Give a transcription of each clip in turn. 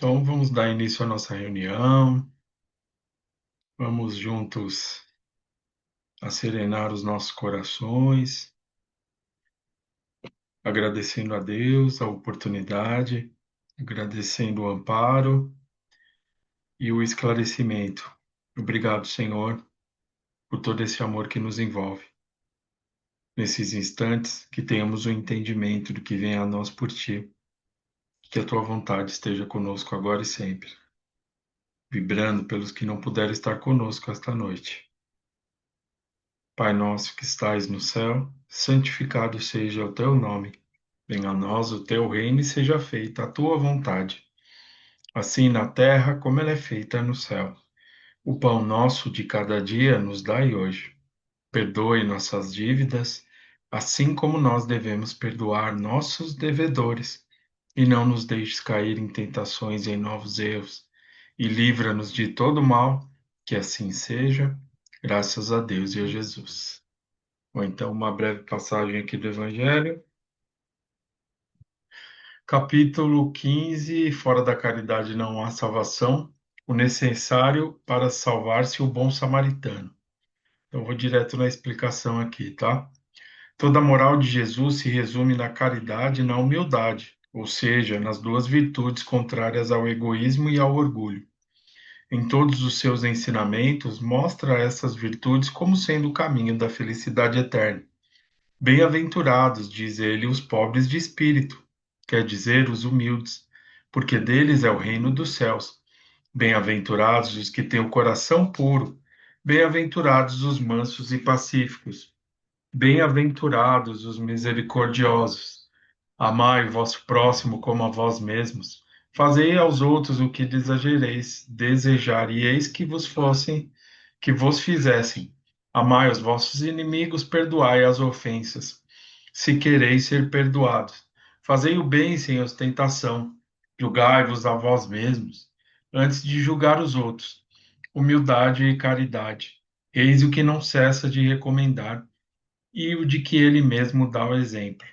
Então, vamos dar início à nossa reunião. Vamos juntos serenar os nossos corações, agradecendo a Deus a oportunidade, agradecendo o amparo e o esclarecimento. Obrigado, Senhor, por todo esse amor que nos envolve. Nesses instantes, que tenhamos o entendimento do que vem a nós por Ti, que a Tua vontade esteja conosco agora e sempre, vibrando pelos que não puderam estar conosco esta noite. Pai nosso que estais no céu, santificado seja o teu nome. Venha a nós o teu reino e seja feita a tua vontade, assim na terra como ela é feita no céu. O pão nosso de cada dia nos dai hoje. Perdoe nossas dívidas, assim como nós devemos perdoar nossos devedores. E não nos deixes cair em tentações e em novos erros. E livra-nos de todo mal, que assim seja, graças a Deus e a Jesus. Ou então, uma breve passagem aqui do Evangelho. Capítulo 15. Fora da caridade não há salvação. O necessário para salvar-se o bom samaritano. Então, vou direto na explicação aqui, tá? Toda a moral de Jesus se resume na caridade e na humildade, ou seja, nas duas virtudes contrárias ao egoísmo e ao orgulho. Em todos os seus ensinamentos, mostra essas virtudes como sendo o caminho da felicidade eterna. Bem-aventurados, diz ele, os pobres de espírito, quer dizer, os humildes, porque deles é o reino dos céus. Bem-aventurados os que têm o coração puro, bem-aventurados os mansos e pacíficos, bem-aventurados os misericordiosos. Amai o vosso próximo como a vós mesmos. Fazei aos outros o que desejareis, desejaríeis que vos fizessem. Amai os vossos inimigos, perdoai as ofensas, se quereis ser perdoados. Fazei o bem sem ostentação. Julgai-vos a vós mesmos, antes de julgar os outros. Humildade e caridade. Eis o que não cessa de recomendar, e o de que ele mesmo dá o exemplo.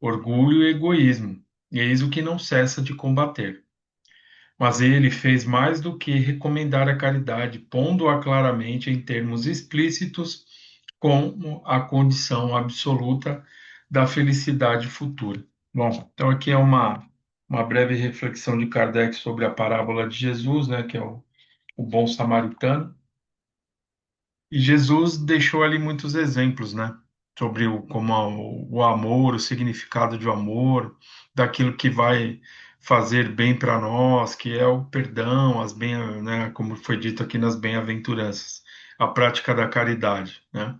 Orgulho e egoísmo, eis o que não cessa de combater. Mas ele fez mais do que recomendar a caridade, pondo-a claramente em termos explícitos como a condição absoluta da felicidade futura. Bom, então aqui é uma breve reflexão de Kardec sobre a parábola de Jesus, né, que é o bom samaritano. E Jesus deixou ali muitos exemplos, né? Sobre o amor, o significado de amor, daquilo que vai fazer bem para nós, que é o perdão, né? Como foi dito aqui nas bem-aventuranças, a prática da caridade, né?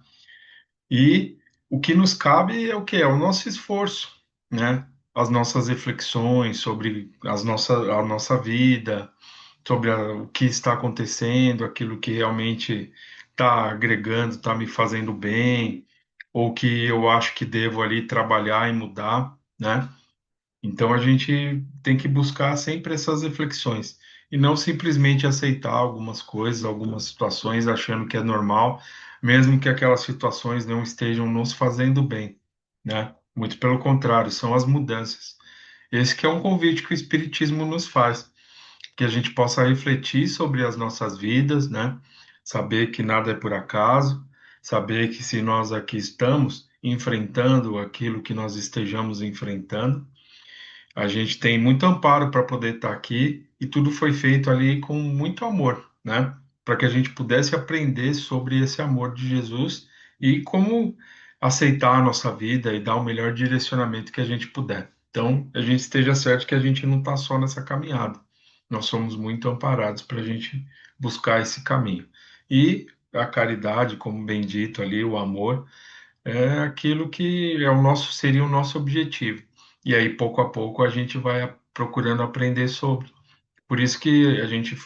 E o que nos cabe é o que é o nosso esforço, né? As nossas reflexões sobre a nossa vida, sobre o que está acontecendo, aquilo que realmente está agregando, está me fazendo bem, ou que eu acho que devo ali trabalhar e mudar, né? Então a gente tem que buscar sempre essas reflexões e não simplesmente aceitar algumas coisas, algumas situações achando que é normal, mesmo que aquelas situações não estejam nos fazendo bem, né? Muito pelo contrário, são as mudanças. Esse que é um convite que o Espiritismo nos faz, que a gente possa refletir sobre as nossas vidas, né? Saber que nada é por acaso, saber que se nós aqui estamos enfrentando aquilo que nós estejamos enfrentando, a gente tem muito amparo para poder estar aqui e tudo foi feito ali com muito amor, né? Para que a gente pudesse aprender sobre esse amor de Jesus e como aceitar a nossa vida e dar o melhor direcionamento que a gente puder. Então, a gente esteja certo que a gente não está só nessa caminhada. Nós somos muito amparados para a gente buscar esse caminho. E a caridade, como bem dito ali, o amor, é aquilo que seria o nosso objetivo. E aí, pouco a pouco, a gente vai procurando aprender sobre. Por isso que a gente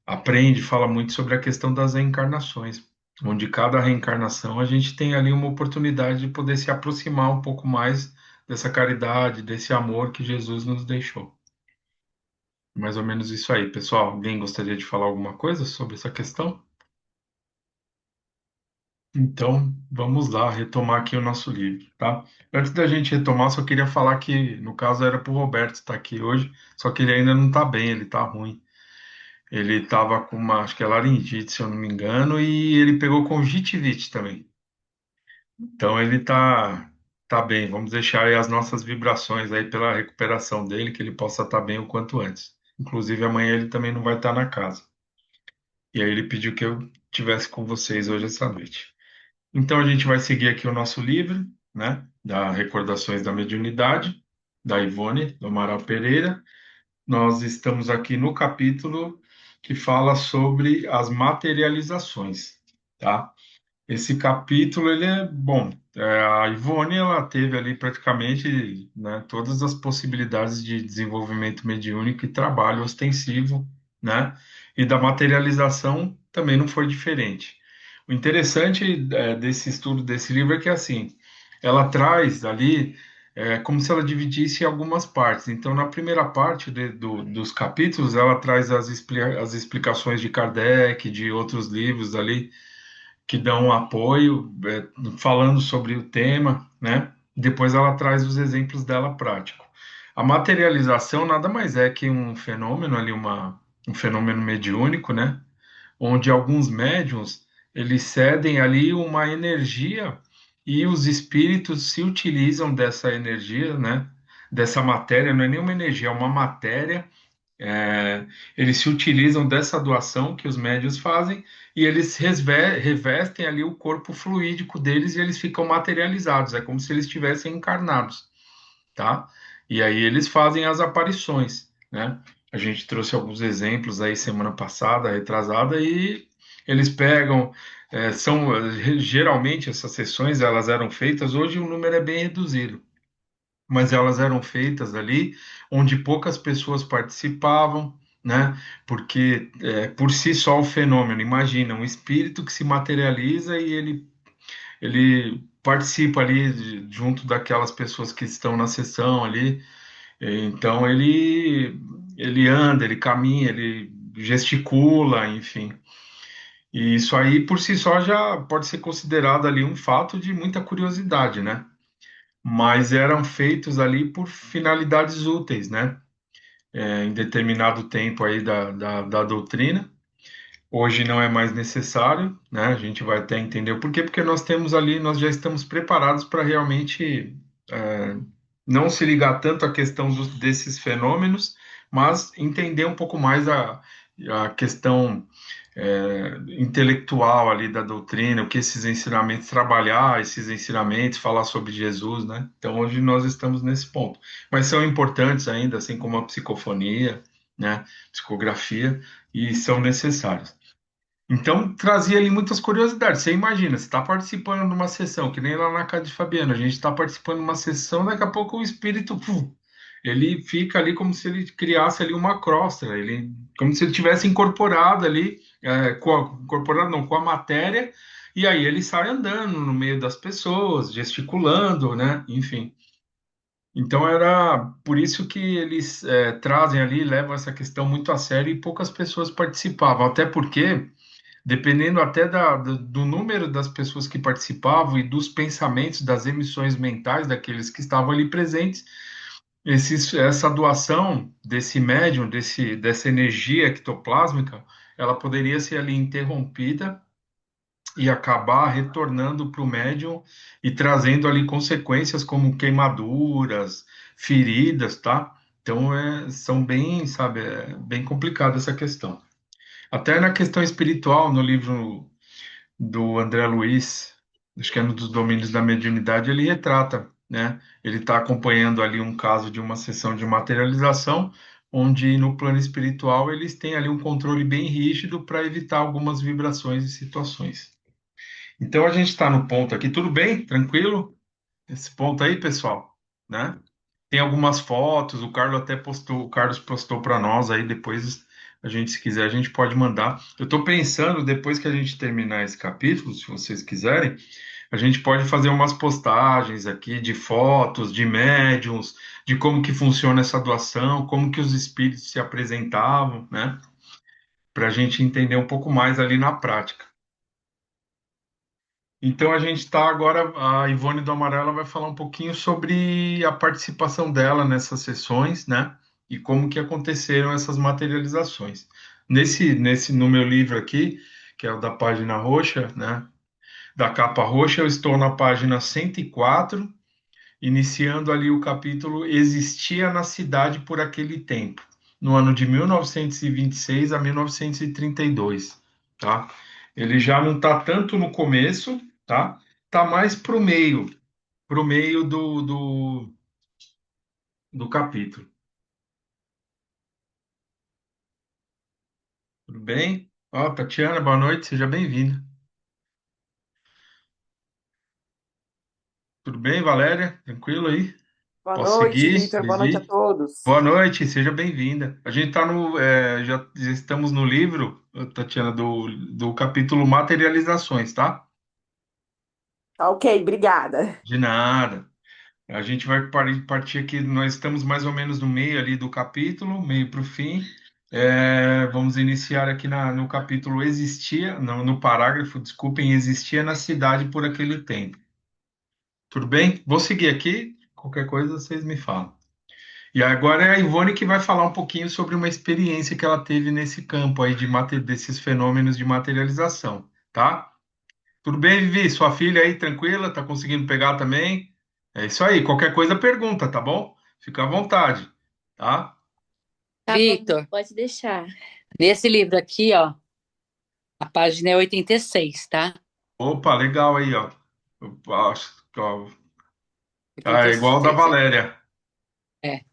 aprende, fala muito sobre a questão das reencarnações, onde cada reencarnação a gente tem ali uma oportunidade de poder se aproximar um pouco mais dessa caridade, desse amor que Jesus nos deixou. Mais ou menos isso aí, pessoal. Alguém gostaria de falar alguma coisa sobre essa questão? Então, vamos lá retomar aqui o nosso livro, tá? Antes da gente retomar, só queria falar que, no caso, era para o Roberto estar aqui hoje, só que ele ainda não está bem, ele está ruim. Ele estava com uma, acho que é laringite, se eu não me engano, e ele pegou conjuntivite também. Então, ele tá bem. Vamos deixar aí as nossas vibrações aí pela recuperação dele, que ele possa estar bem o quanto antes. Inclusive, amanhã ele também não vai estar na casa. E aí ele pediu que eu tivesse com vocês hoje essa noite. Então a gente vai seguir aqui o nosso livro, né, da Recordações da Mediunidade, da Ivone do Amaral Pereira. Nós estamos aqui no capítulo que fala sobre as materializações, tá? Esse capítulo, ele é bom. A Ivone, ela teve ali praticamente, né, todas as possibilidades de desenvolvimento mediúnico e trabalho ostensivo, né? E da materialização também não foi diferente. O interessante, desse estudo desse livro é que, assim, ela traz ali, como se ela dividisse em algumas partes. Então, na primeira parte dos capítulos, ela traz as explicações de Kardec, de outros livros ali, que dão um apoio, falando sobre o tema, né? Depois ela traz os exemplos dela prático. A materialização nada mais é que um fenômeno ali, um fenômeno mediúnico, né? Onde alguns médiums eles cedem ali uma energia e os espíritos se utilizam dessa energia, né? Dessa matéria, não é nenhuma energia, é uma matéria. é, Eles se utilizam dessa doação que os médios fazem e eles revestem ali o corpo fluídico deles e eles ficam materializados. É como se eles estivessem encarnados, tá? E aí eles fazem as aparições, né? A gente trouxe alguns exemplos aí semana passada, retrasada, e eles pegam, geralmente essas sessões elas eram feitas, hoje o número é bem reduzido, mas elas eram feitas ali onde poucas pessoas participavam, né? Porque por si só o fenômeno, imagina, um espírito que se materializa e ele participa ali junto daquelas pessoas que estão na sessão ali. Então ele anda, ele caminha, ele gesticula, enfim. E isso aí por si só já pode ser considerado ali um fato de muita curiosidade, né? Mas eram feitos ali por finalidades úteis, né? Em determinado tempo aí da doutrina. Hoje não é mais necessário, né? A gente vai até entender o porquê, porque nós temos ali, nós já estamos preparados para realmente é, não se ligar tanto à questão desses fenômenos, mas entender um pouco mais a questão intelectual ali da doutrina, o que esses ensinamentos, trabalhar esses ensinamentos, falar sobre Jesus, né? Então hoje nós estamos nesse ponto. Mas são importantes ainda, assim como a psicofonia, né? Psicografia, e são necessários. Então, trazia ali muitas curiosidades. Você imagina, você está participando de uma sessão, que nem lá na casa de Fabiano, a gente está participando de uma sessão, daqui a pouco o espírito, ele fica ali como se ele criasse ali uma crosta, ele, como se ele tivesse incorporado ali, incorporado não, com a matéria, e aí ele sai andando no meio das pessoas, gesticulando, né? Enfim. Então era por isso que eles trazem ali, levam essa questão muito a sério e poucas pessoas participavam, até porque dependendo até do número das pessoas que participavam e dos pensamentos, das emissões mentais daqueles que estavam ali presentes, essa doação desse médium, dessa energia ectoplásmica, ela poderia ser ali interrompida e acabar retornando para o médium e trazendo ali consequências como queimaduras, feridas, tá? Então, são bem, sabe, bem complicada essa questão. Até na questão espiritual, no livro do André Luiz, acho que é um dos domínios da mediunidade, ele retrata, né? Ele está acompanhando ali um caso de uma sessão de materialização, onde no plano espiritual eles têm ali um controle bem rígido para evitar algumas vibrações e situações. Então a gente está no ponto aqui, tudo bem? Tranquilo? Esse ponto aí, pessoal, né? Tem algumas fotos, o Carlos postou para nós aí depois a gente, se quiser, a gente pode mandar. Eu estou pensando, depois que a gente terminar esse capítulo, se vocês quiserem, a gente pode fazer umas postagens aqui de fotos, de médiums, de como que funciona essa doação, como que os espíritos se apresentavam, né? Para a gente entender um pouco mais ali na prática. Então a gente está agora, a Ivone do Amarela vai falar um pouquinho sobre a participação dela nessas sessões, né? E como que aconteceram essas materializações. No meu livro aqui, que é o da página roxa, né? Da capa roxa, eu estou na página 104, iniciando ali o capítulo Existia na cidade por aquele tempo, no ano de 1926 a 1932, tá? Ele já não está tanto no começo, tá? Tá mais pro meio do capítulo. Tudo bem? Ó, Tatiana, boa noite, seja bem-vinda. Tudo bem, Valéria? Tranquilo aí? Boa Posso noite, seguir? Vitor. Boa noite a todos. Boa noite, seja bem-vinda. A gente está já estamos no livro, Tatiana, do capítulo Materializações, tá? Tá ok, obrigada. De nada. A gente vai partir aqui, nós estamos mais ou menos no meio ali do capítulo, meio para o fim. Vamos iniciar aqui no capítulo Existia, não, no parágrafo, desculpem, Existia na cidade por aquele tempo. Tudo bem? Vou seguir aqui, qualquer coisa vocês me falam. E agora é a Ivone que vai falar um pouquinho sobre uma experiência que ela teve nesse campo aí desses fenômenos de materialização, tá? Tudo bem, Vivi? Sua filha aí tranquila? Tá conseguindo pegar também? É isso aí. Qualquer coisa pergunta, tá bom? Fica à vontade, tá? Tá bom, Vitor, pode deixar. Nesse livro aqui, ó, a página é 86, tá? Opa, legal aí, ó. Eu acho, ó, é igual ao da 86, Valéria. é,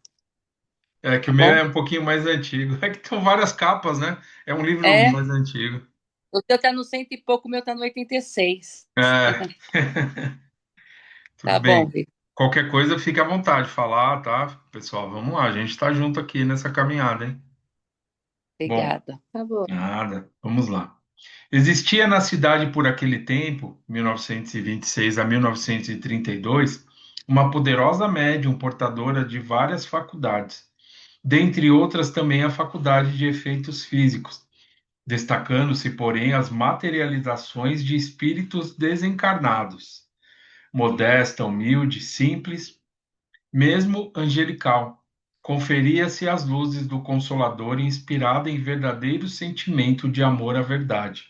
É que o tá meu bom? é um pouquinho mais antigo. É que tem várias capas, né? É um livro É, mais antigo. o teu tá no cento e pouco, o meu tá no 86. É. Tudo Tá bom, bem. Vitor, Qualquer coisa, fique à vontade de falar, tá? Pessoal, vamos lá. A gente está junto aqui nessa caminhada, hein? Bom, obrigada. Tá bom. nada. Vamos lá. Existia na cidade por aquele tempo, 1926 a 1932, uma poderosa médium portadora de várias faculdades, dentre outras também a faculdade de efeitos físicos, destacando-se, porém, as materializações de espíritos desencarnados. Modesta, humilde, simples, mesmo angelical, conferia-se as luzes do Consolador inspirada em verdadeiro sentimento de amor à verdade.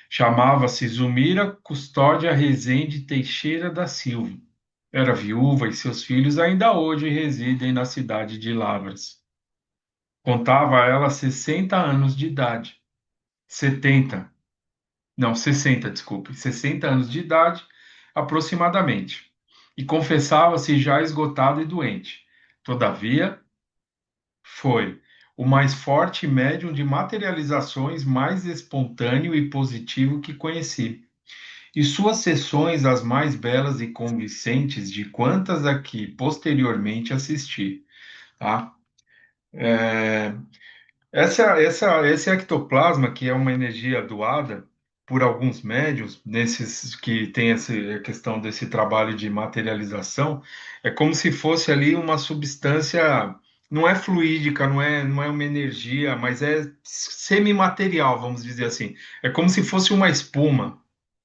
Chamava-se Zulmira Custódia Rezende Teixeira da Silva. Era viúva e seus filhos ainda hoje residem na cidade de Lavras. Contava ela 60 anos de idade. 70, não, 60, desculpe, 60 anos de idade, aproximadamente. E confessava-se já esgotada e doente. Todavia, foi o mais forte médium de materializações mais espontâneo e positivo que conheci. E suas sessões as mais belas e convincentes de quantas a que posteriormente assisti, tá? Esse ectoplasma, que é uma energia doada por alguns médios, nesses que tem essa questão desse trabalho de materialização, é como se fosse ali uma substância, não é fluídica, não é uma energia, mas é semimaterial, vamos dizer assim. É como se fosse uma espuma,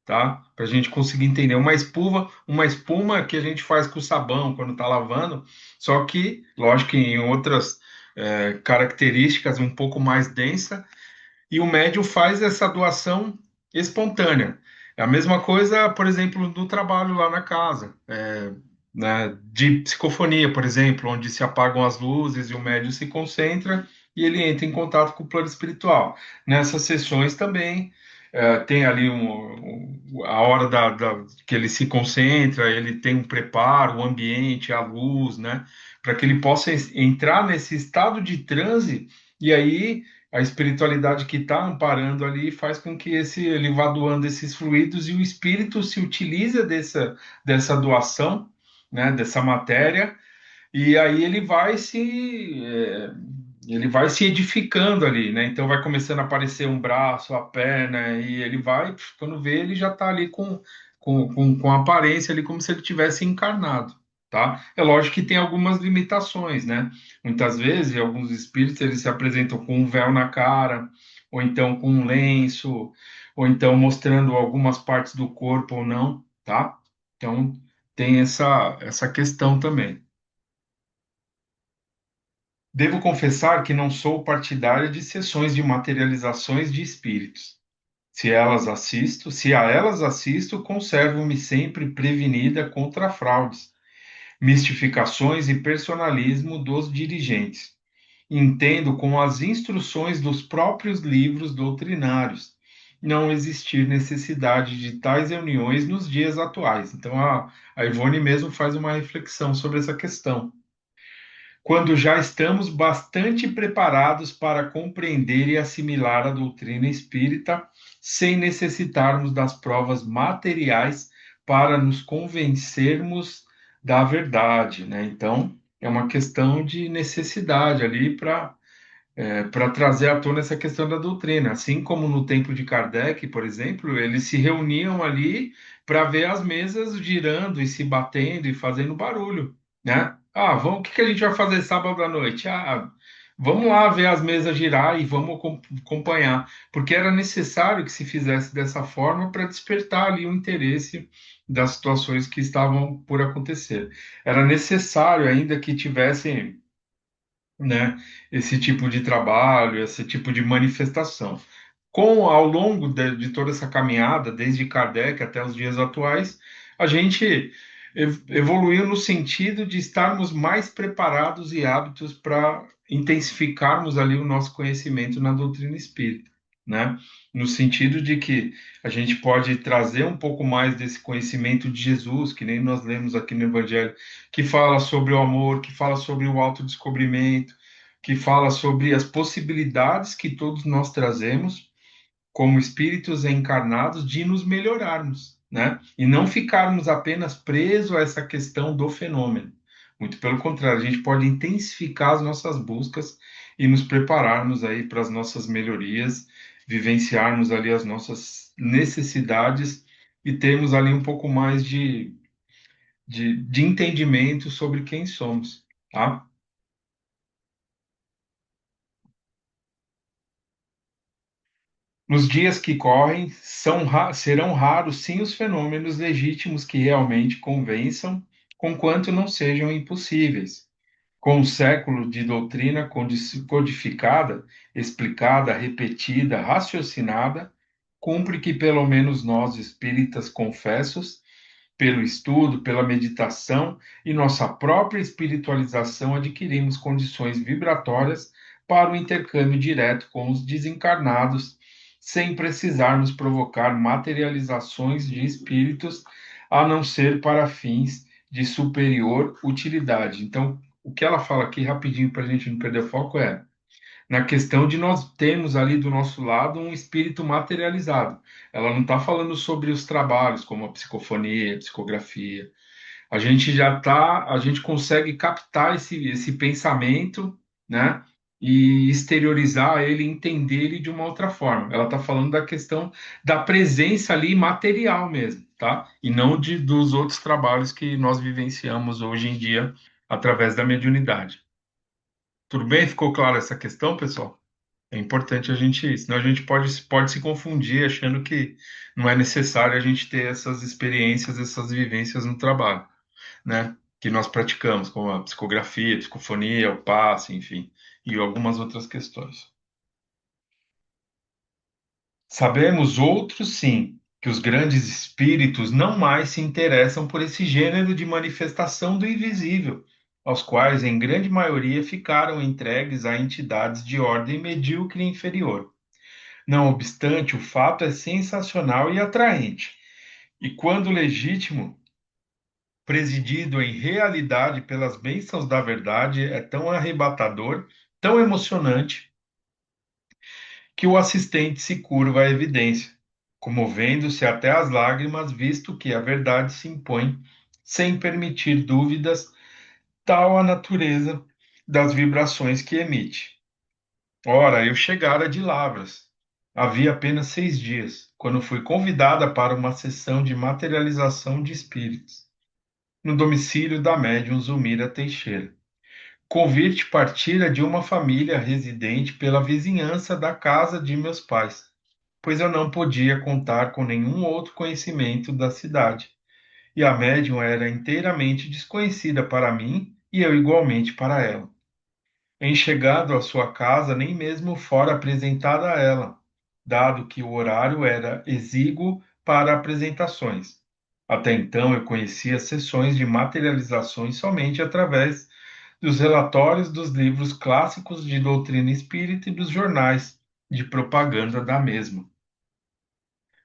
tá? Para a gente conseguir entender. Uma espuma que a gente faz com o sabão quando está lavando, só que, lógico que em outras características um pouco mais densa, e o médium faz essa doação espontânea. É a mesma coisa, por exemplo, do trabalho lá na casa, né, de psicofonia, por exemplo, onde se apagam as luzes e o médium se concentra e ele entra em contato com o plano espiritual. Nessas sessões também tem ali a hora que ele se concentra, ele tem um preparo, o ambiente, a luz, né, para que ele possa entrar nesse estado de transe e aí a espiritualidade que está amparando ali faz com que ele vá doando esses fluidos e o espírito se utiliza dessa doação, né, dessa matéria, e aí ele vai se edificando ali, né? Então vai começando a aparecer um braço, a perna, e ele vai, quando vê, ele já está ali com a aparência ali como se ele tivesse encarnado, tá? É lógico que tem algumas limitações, né? Muitas vezes, alguns espíritos, eles se apresentam com um véu na cara, ou então com um lenço, ou então mostrando algumas partes do corpo ou não, tá? Então, tem essa questão também. Devo confessar que não sou partidária de sessões de materializações de espíritos. Se a elas assisto, conservo-me sempre prevenida contra fraudes, mistificações e personalismo dos dirigentes. Entendo com as instruções dos próprios livros doutrinários não existir necessidade de tais reuniões nos dias atuais. Então, a Ivone mesmo faz uma reflexão sobre essa questão. Quando já estamos bastante preparados para compreender e assimilar a doutrina espírita, sem necessitarmos das provas materiais para nos convencermos da verdade, né? Então, é uma questão de necessidade ali para trazer à tona essa questão da doutrina. Assim como no tempo de Kardec, por exemplo, eles se reuniam ali para ver as mesas girando e se batendo e fazendo barulho, né? Ah, vamos, o que que a gente vai fazer sábado à noite? Ah, vamos lá ver as mesas girar e vamos acompanhar, porque era necessário que se fizesse dessa forma para despertar ali o interesse das situações que estavam por acontecer. Era necessário ainda que tivessem, né, esse tipo de trabalho, esse tipo de manifestação. Ao longo de toda essa caminhada, desde Kardec até os dias atuais, a gente evoluiu no sentido de estarmos mais preparados e aptos para intensificarmos ali o nosso conhecimento na doutrina espírita, né? No sentido de que a gente pode trazer um pouco mais desse conhecimento de Jesus, que nem nós lemos aqui no Evangelho, que fala sobre o amor, que fala sobre o autodescobrimento, que fala sobre as possibilidades que todos nós trazemos como espíritos encarnados de nos melhorarmos, né? E não ficarmos apenas presos a essa questão do fenômeno. Muito pelo contrário, a gente pode intensificar as nossas buscas e nos prepararmos aí para as nossas melhorias, vivenciarmos ali as nossas necessidades e termos ali um pouco mais de entendimento sobre quem somos, tá? Nos dias que correm, serão raros sim os fenômenos legítimos que realmente convençam, conquanto não sejam impossíveis. Com um século de doutrina codificada, explicada, repetida, raciocinada, cumpre que pelo menos nós, espíritas confessos, pelo estudo, pela meditação e nossa própria espiritualização, adquirimos condições vibratórias para o intercâmbio direto com os desencarnados, sem precisarmos provocar materializações de espíritos, a não ser para fins de superior utilidade. Então, o que ela fala aqui, rapidinho, para a gente não perder o foco, é na questão de nós termos ali do nosso lado um espírito materializado. Ela não está falando sobre os trabalhos, como a psicofonia, a psicografia. A gente consegue captar esse pensamento, né? E exteriorizar ele, entender ele de uma outra forma. Ela está falando da questão da presença ali material mesmo, tá? E não dos outros trabalhos que nós vivenciamos hoje em dia através da mediunidade. Tudo bem? Ficou claro essa questão, pessoal? É importante a gente, senão a gente pode se confundir achando que não é necessário a gente ter essas experiências, essas vivências no trabalho, né? Que nós praticamos, como a psicografia, a psicofonia, o passe, enfim, e algumas outras questões. Sabemos outros, sim, que os grandes espíritos não mais se interessam por esse gênero de manifestação do invisível, aos quais, em grande maioria, ficaram entregues a entidades de ordem medíocre e inferior. Não obstante, o fato é sensacional e atraente, e quando legítimo, presidido em realidade pelas bênçãos da verdade, é tão arrebatador, tão emocionante, que o assistente se curva à evidência, comovendo-se até às lágrimas, visto que a verdade se impõe, sem permitir dúvidas, tal a natureza das vibrações que emite. Ora, eu chegara de Lavras. Havia apenas 6 dias, quando fui convidada para uma sessão de materialização de espíritos, no domicílio da médium Zulmira Teixeira. Convite partira de uma família residente pela vizinhança da casa de meus pais. pois eu não podia contar com nenhum outro conhecimento da cidade. E a médium era inteiramente desconhecida para mim e eu igualmente para ela. Em chegado à sua casa, nem mesmo fora apresentada a ela, dado que o horário era exíguo para apresentações. Até então, eu conhecia sessões de materializações somente através dos relatórios dos livros clássicos de doutrina espírita e dos jornais de propaganda da mesma.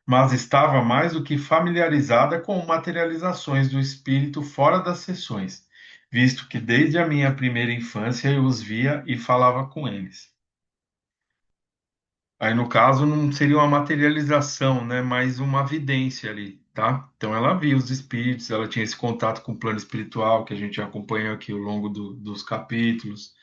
Mas estava mais do que familiarizada com materializações do espírito fora das sessões, visto que desde a minha primeira infância eu os via e falava com eles. Aí, no caso, não seria uma materialização, né, mas uma vidência ali, tá? Então, ela via os espíritos, ela tinha esse contato com o plano espiritual que a gente acompanhou aqui ao longo dos capítulos,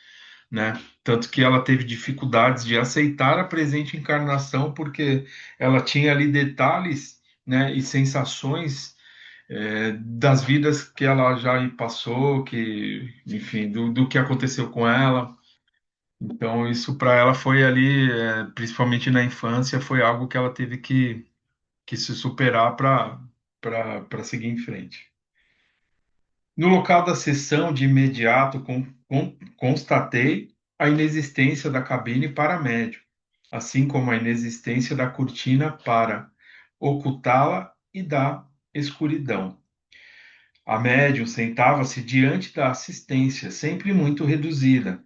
né? Tanto que ela teve dificuldades de aceitar a presente encarnação, porque ela tinha ali detalhes, né, e sensações das vidas que ela já passou, que, enfim, do que aconteceu com ela. Então, isso para ela foi ali, principalmente na infância, foi algo que ela teve que se superar para seguir em frente. No local da sessão, de imediato, constatei a inexistência da cabine para médium, assim como a inexistência da cortina para ocultá-la e da escuridão. A médium sentava-se diante da assistência, sempre muito reduzida,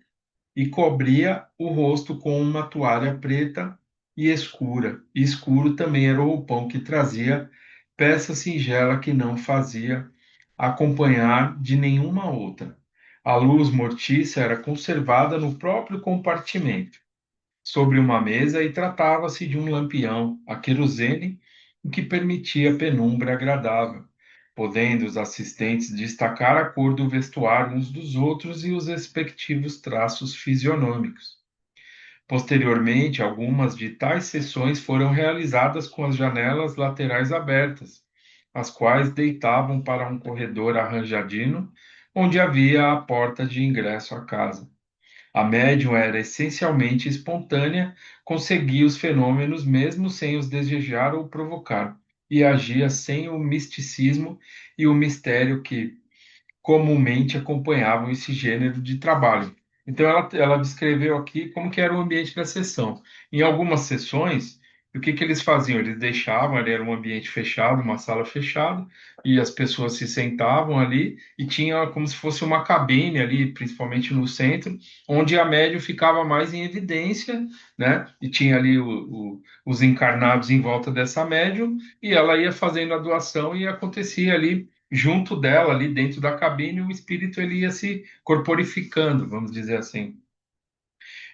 e cobria o rosto com uma toalha preta e escura. E escuro também era o roupão que trazia, peça singela que não fazia acompanhar de nenhuma outra. A luz mortiça era conservada no próprio compartimento, sobre uma mesa, e tratava-se de um lampião a querosene, o que permitia penumbra agradável, podendo os assistentes destacar a cor do vestuário uns dos outros e os respectivos traços fisionômicos. Posteriormente, algumas de tais sessões foram realizadas com as janelas laterais abertas, as quais deitavam para um corredor arranjadino, onde havia a porta de ingresso à casa. A médium era essencialmente espontânea, conseguia os fenômenos mesmo sem os desejar ou provocar, e agia sem o misticismo e o mistério que comumente acompanhavam esse gênero de trabalho. Então, ela descreveu aqui como que era o ambiente da sessão. Em algumas sessões, o que eles faziam? Eles deixavam, ali era um ambiente fechado, uma sala fechada, e as pessoas se sentavam ali e tinha como se fosse uma cabine ali, principalmente no centro, onde a médium ficava mais em evidência, né? E tinha ali os encarnados em volta dessa médium, e ela ia fazendo a doação e acontecia ali junto dela, ali dentro da cabine, o espírito ele ia se corporificando, vamos dizer assim.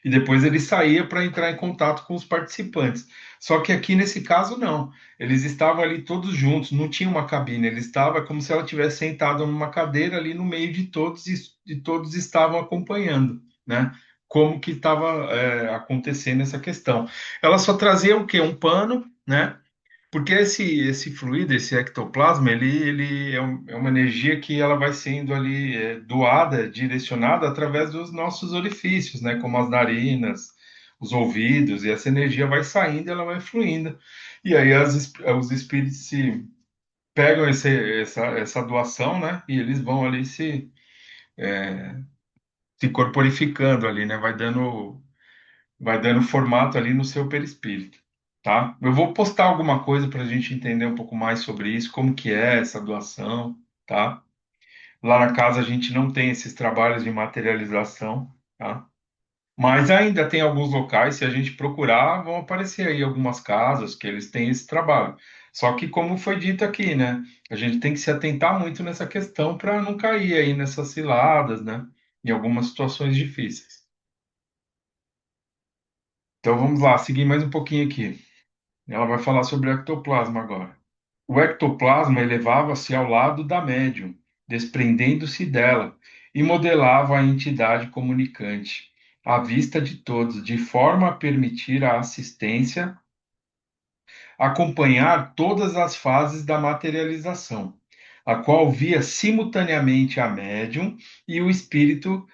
E depois ele saía para entrar em contato com os participantes. Só que aqui nesse caso não. Eles estavam ali todos juntos, não tinha uma cabine, ele estava como se ela tivesse sentado numa cadeira ali no meio de todos e todos estavam acompanhando, né? Como que estava acontecendo essa questão. Ela só trazia o quê? Um pano, né? Porque esse fluido, esse ectoplasma, ele é uma energia que ela vai sendo ali doada, direcionada através dos nossos orifícios, né? Como as narinas, os ouvidos, e essa energia vai saindo, e ela vai fluindo. E aí os espíritos se pegam essa doação, né? E eles vão ali se corporificando ali, né? Vai dando formato ali no seu perispírito, tá? Eu vou postar alguma coisa para a gente entender um pouco mais sobre isso, como que é essa doação, tá? Lá na casa a gente não tem esses trabalhos de materialização, tá? Mas ainda tem alguns locais, se a gente procurar, vão aparecer aí algumas casas que eles têm esse trabalho. Só que, como foi dito aqui, né? A gente tem que se atentar muito nessa questão para não cair aí nessas ciladas, né? Em algumas situações difíceis. Então vamos lá, seguir mais um pouquinho aqui. Ela vai falar sobre o ectoplasma agora. O ectoplasma elevava-se ao lado da médium, desprendendo-se dela, e modelava a entidade comunicante, à vista de todos, de forma a permitir à assistência acompanhar todas as fases da materialização, a qual via simultaneamente a médium e o espírito,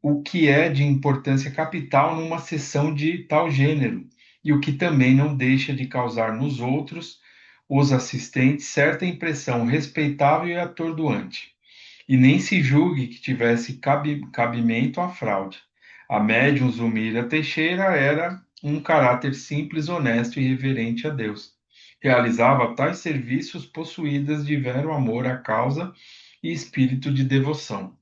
o que é de importância capital numa sessão de tal gênero, e o que também não deixa de causar nos outros, os assistentes, certa impressão respeitável e atordoante. E nem se julgue que tivesse cabimento à fraude. A médium Zulmira Teixeira era um caráter simples, honesto e reverente a Deus. Realizava tais serviços possuídas de vero amor à causa e espírito de devoção.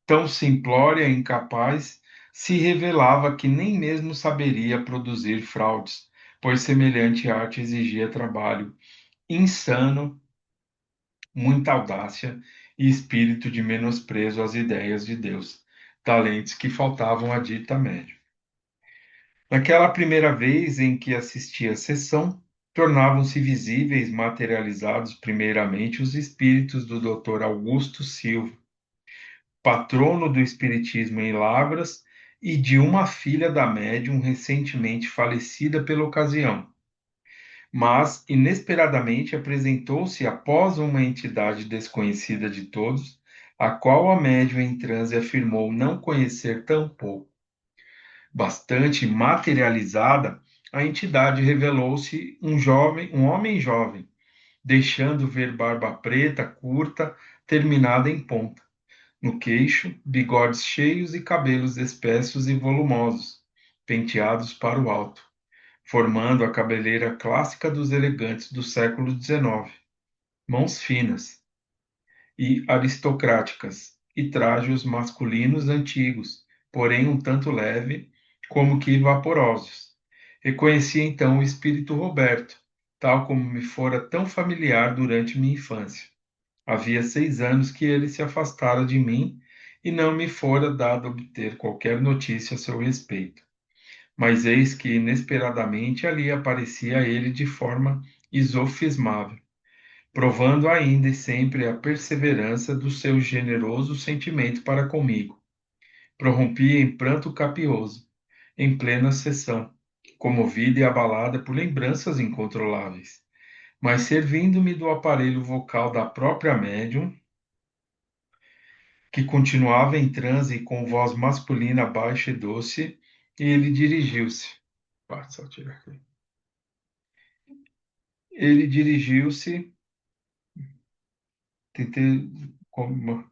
Tão simplória e incapaz, se revelava que nem mesmo saberia produzir fraudes, pois semelhante arte exigia trabalho insano, muita audácia e espírito de menosprezo às ideias de Deus, talentos que faltavam à dita médium. Naquela primeira vez em que assisti à sessão, tornavam-se visíveis, materializados primeiramente os espíritos do Dr. Augusto Silva, patrono do espiritismo em Lavras, e de uma filha da médium recentemente falecida pela ocasião, mas inesperadamente apresentou-se após uma entidade desconhecida de todos, a qual a médium em transe afirmou não conhecer tampouco. Bastante materializada, a entidade revelou-se um homem jovem, deixando ver barba preta, curta, terminada em ponta, no queixo, bigodes cheios e cabelos espessos e volumosos, penteados para o alto, formando a cabeleira clássica dos elegantes do século XIX, mãos finas e aristocráticas, e trajos masculinos antigos, porém um tanto leve, como que vaporosos. Reconheci então o espírito Roberto, tal como me fora tão familiar durante minha infância. Havia 6 anos que ele se afastara de mim e não me fora dado obter qualquer notícia a seu respeito. Mas eis que inesperadamente ali aparecia ele de forma isofismável, provando ainda e sempre a perseverança do seu generoso sentimento para comigo. Prorrompi em pranto capioso, em plena sessão, comovida e abalada por lembranças incontroláveis. Mas servindo-me do aparelho vocal da própria médium, que continuava em transe com voz masculina baixa e doce, e ele dirigiu-se. Só tirar aqui. Ele dirigiu-se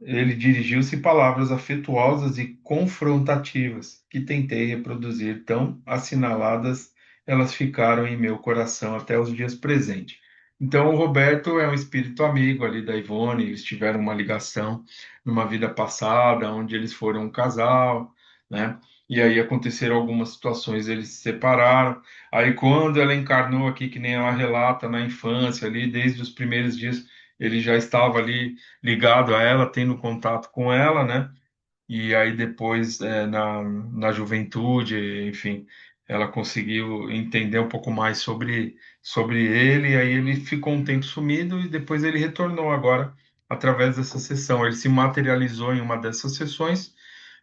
Ele dirigiu-se palavras afetuosas e confrontativas, que tentei reproduzir tão assinaladas, elas ficaram em meu coração até os dias presentes. Então, o Roberto é um espírito amigo ali da Ivone, eles tiveram uma ligação numa vida passada, onde eles foram um casal, né? E aí aconteceram algumas situações, eles se separaram. Aí, quando ela encarnou aqui, que nem ela relata na infância, ali, desde os primeiros dias, ele já estava ali ligado a ela, tendo contato com ela, né? E aí depois, na juventude, enfim, ela conseguiu entender um pouco mais sobre ele, e aí ele ficou um tempo sumido e depois ele retornou agora através dessa sessão. Ele se materializou em uma dessas sessões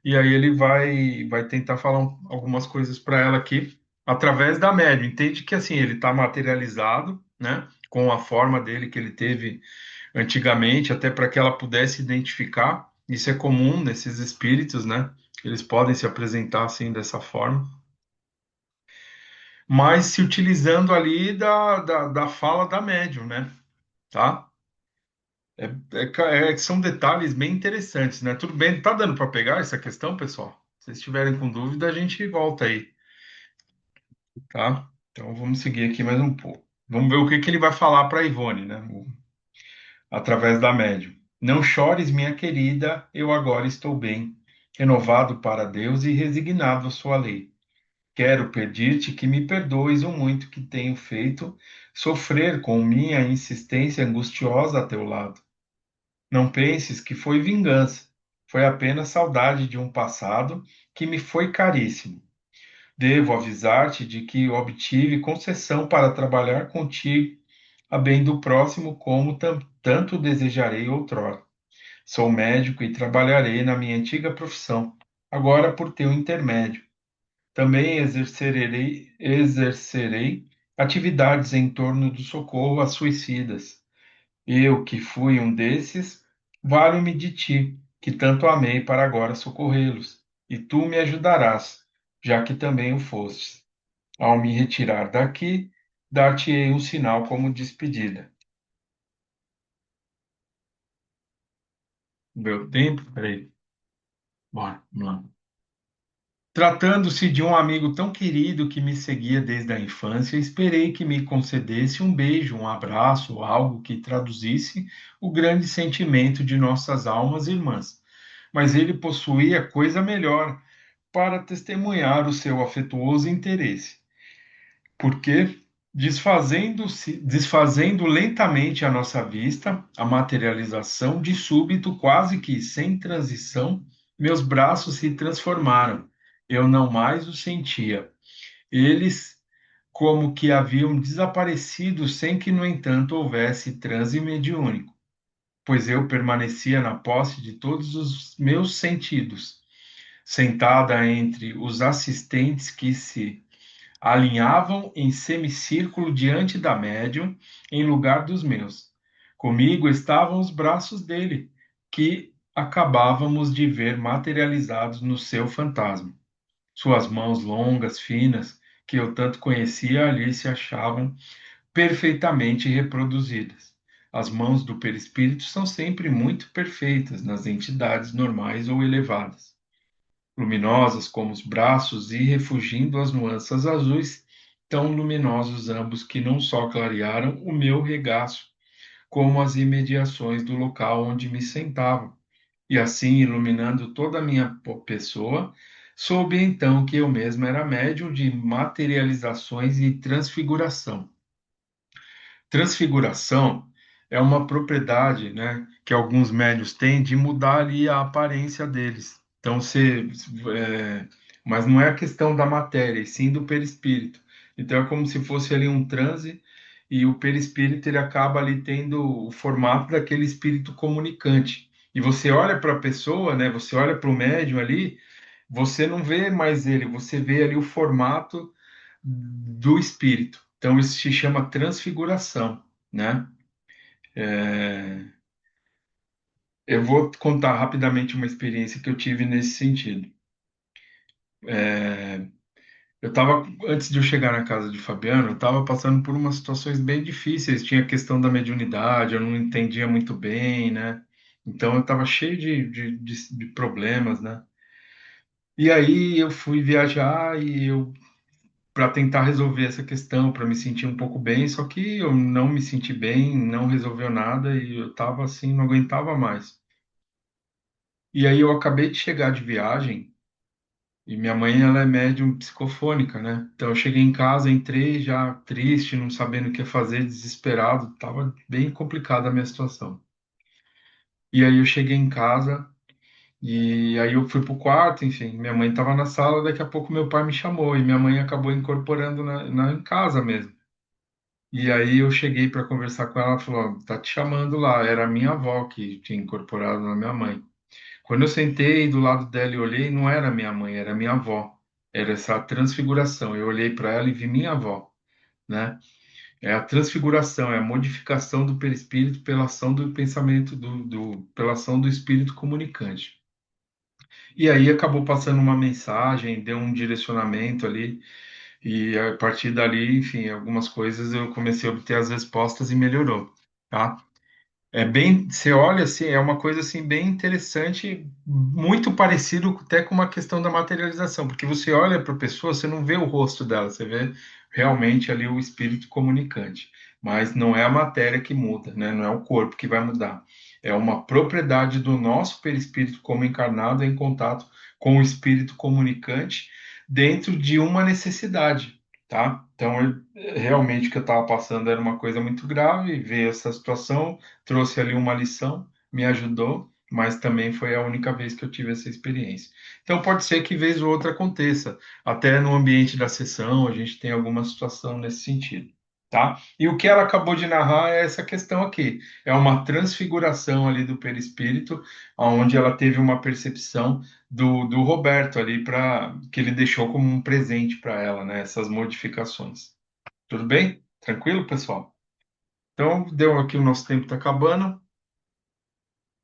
e aí ele vai tentar falar algumas coisas para ela aqui através da médium. Entende que assim ele está materializado, né? Com a forma dele que ele teve antigamente, até para que ela pudesse identificar. Isso é comum nesses espíritos, né? Eles podem se apresentar assim dessa forma, mas se utilizando ali da fala da médium, né? Tá? São detalhes bem interessantes, né? Tudo bem, tá dando para pegar essa questão, pessoal? Se vocês estiverem com dúvida, a gente volta aí, tá? Então vamos seguir aqui mais um pouco. Vamos ver o que que ele vai falar para a Ivone, né? Através da médium. Não chores, minha querida, eu agora estou bem, renovado para Deus e resignado à sua lei. Quero pedir-te que me perdoes o muito que tenho feito sofrer com minha insistência angustiosa a teu lado. Não penses que foi vingança, foi apenas saudade de um passado que me foi caríssimo. Devo avisar-te de que obtive concessão para trabalhar contigo a bem do próximo como tanto desejarei outrora. Sou médico e trabalharei na minha antiga profissão, agora por teu intermédio. Também exercerei atividades em torno do socorro a suicidas. Eu, que fui um desses, valho-me de ti, que tanto amei para agora socorrê-los, e tu me ajudarás, já que também o fostes. Ao me retirar daqui, dar-te-ei um sinal como despedida. Meu tempo? Peraí. Bora, vamos lá. Tratando-se de um amigo tão querido que me seguia desde a infância, esperei que me concedesse um beijo, um abraço, algo que traduzisse o grande sentimento de nossas almas irmãs. Mas ele possuía coisa melhor para testemunhar o seu afetuoso interesse, porque desfazendo lentamente à nossa vista a materialização, de súbito, quase que sem transição, meus braços se transformaram. Eu não mais os sentia. Eles como que haviam desaparecido sem que, no entanto, houvesse transe mediúnico, pois eu permanecia na posse de todos os meus sentidos, sentada entre os assistentes que se alinhavam em semicírculo diante da médium, em lugar dos meus. Comigo estavam os braços dele, que acabávamos de ver materializados no seu fantasma. Suas mãos longas, finas, que eu tanto conhecia, ali se achavam perfeitamente reproduzidas. As mãos do perispírito são sempre muito perfeitas nas entidades normais ou elevadas, luminosas como os braços e refugindo as nuances azuis, tão luminosos ambos que não só clarearam o meu regaço, como as imediações do local onde me sentava, e assim iluminando toda a minha pessoa, soube então que eu mesmo era médium de materializações e transfiguração. Transfiguração é uma propriedade, né, que alguns médios têm de mudar ali a aparência deles. Então, é, mas não é a questão da matéria, e sim do perispírito. Então, é como se fosse ali um transe e o perispírito ele acaba ali tendo o formato daquele espírito comunicante. E você olha para a pessoa, né, você olha para o médium ali, você não vê mais ele, você vê ali o formato do espírito. Então, isso se chama transfiguração, né? É, eu vou contar rapidamente uma experiência que eu tive nesse sentido. É, eu estava, antes de eu chegar na casa de Fabiano, eu estava passando por umas situações bem difíceis. Tinha a questão da mediunidade, eu não entendia muito bem, né? Então, eu estava cheio de problemas, né? E aí eu fui viajar e eu para tentar resolver essa questão, para me sentir um pouco bem, só que eu não me senti bem, não resolveu nada e eu tava assim, não aguentava mais. E aí eu acabei de chegar de viagem e minha mãe, ela é médium psicofônica, né? Então eu cheguei em casa, entrei já triste, não sabendo o que fazer, desesperado, tava bem complicada a minha situação. E aí eu cheguei em casa e aí eu fui pro quarto, enfim, minha mãe estava na sala, daqui a pouco meu pai me chamou e minha mãe acabou incorporando em casa mesmo. E aí eu cheguei para conversar com ela, ela falou, "Ó, tá te chamando lá." Era a minha avó que tinha incorporado na minha mãe. Quando eu sentei do lado dela e olhei, não era minha mãe, era minha avó. Era essa transfiguração. Eu olhei para ela e vi minha avó, né? É a transfiguração, é a modificação do perispírito pela ação do pensamento pela ação do espírito comunicante. E aí acabou passando uma mensagem, deu um direcionamento ali. E a partir dali, enfim, algumas coisas eu comecei a obter as respostas e melhorou, tá? É bem, você olha assim, é uma coisa assim bem interessante, muito parecido até com uma questão da materialização, porque você olha para a pessoa, você não vê o rosto dela, você vê realmente ali o espírito comunicante, mas não é a matéria que muda, né? Não é o corpo que vai mudar. É uma propriedade do nosso perispírito como encarnado em contato com o espírito comunicante dentro de uma necessidade, tá? Então, realmente o que eu estava passando era uma coisa muito grave, veio essa situação, trouxe ali uma lição, me ajudou, mas também foi a única vez que eu tive essa experiência. Então pode ser que vez ou outra aconteça, até no ambiente da sessão a gente tem alguma situação nesse sentido, tá? E o que ela acabou de narrar é essa questão aqui, é uma transfiguração ali do perispírito, onde ela teve uma percepção do Roberto ali para que ele deixou como um presente para ela, né? Essas modificações. Tudo bem? Tranquilo, pessoal? Então, deu aqui o nosso tempo está acabando.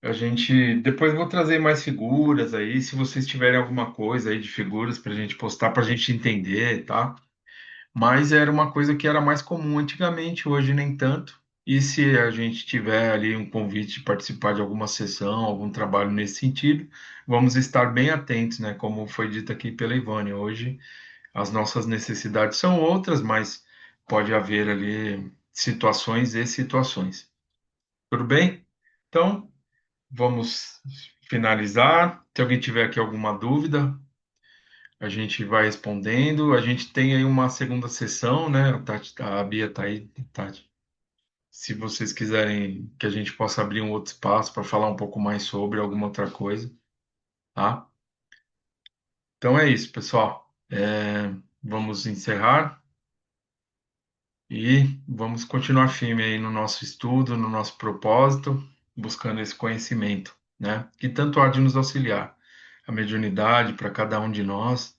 A gente depois eu vou trazer mais figuras aí, se vocês tiverem alguma coisa aí de figuras para a gente postar, para a gente entender, tá? mas era uma coisa que era mais comum antigamente, hoje nem tanto. E se a gente tiver ali um convite de participar de alguma sessão, algum trabalho nesse sentido, vamos estar bem atentos, né? Como foi dito aqui pela Ivone, hoje as nossas necessidades são outras, mas pode haver ali situações e situações. Tudo bem? Então, vamos finalizar. Se alguém tiver aqui alguma dúvida, a gente vai respondendo. A gente tem aí uma segunda sessão, né? A Bia está aí, Tati. Se vocês quiserem que a gente possa abrir um outro espaço para falar um pouco mais sobre alguma outra coisa, tá? Então é isso, pessoal. Vamos encerrar e vamos continuar firme aí no nosso estudo, no nosso propósito, buscando esse conhecimento, né? Que tanto há de nos auxiliar. A mediunidade para cada um de nós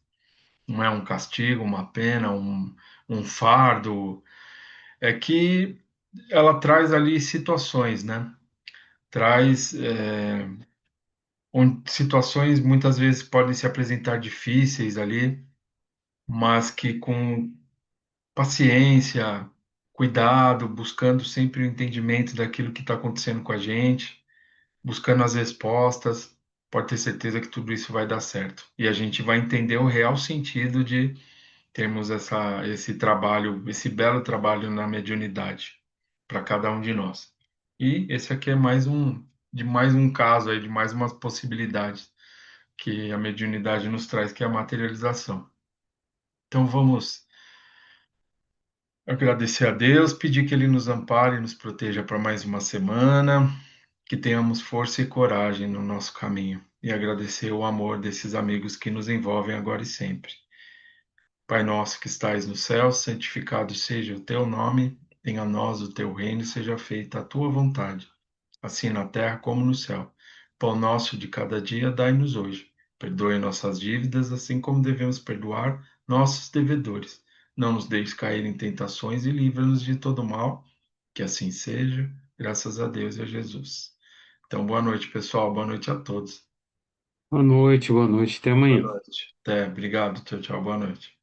não é um castigo, uma pena, um fardo, é que ela traz ali situações, né? Traz situações muitas vezes podem se apresentar difíceis ali, mas que com paciência, cuidado, buscando sempre o entendimento daquilo que está acontecendo com a gente, buscando as respostas, pode ter certeza que tudo isso vai dar certo. E a gente vai entender o real sentido de termos esse trabalho, esse belo trabalho na mediunidade para cada um de nós. E esse aqui é mais um caso aí, de mais uma possibilidade que a mediunidade nos traz, que é a materialização. Então vamos agradecer a Deus, pedir que Ele nos ampare e nos proteja para mais uma semana, que tenhamos força e coragem no nosso caminho e agradecer o amor desses amigos que nos envolvem agora e sempre. Pai nosso que estais no céu, santificado seja o teu nome, venha a nós o teu reino, seja feita a tua vontade, assim na terra como no céu. Pão nosso de cada dia dai-nos hoje. Perdoe nossas dívidas, assim como devemos perdoar nossos devedores. Não nos deixes cair em tentações e livra-nos de todo mal. Que assim seja, graças a Deus e a Jesus. Então, boa noite, pessoal. Boa noite a todos. Boa noite, até Boa amanhã. noite. Até, obrigado. Tchau, tchau. Boa noite.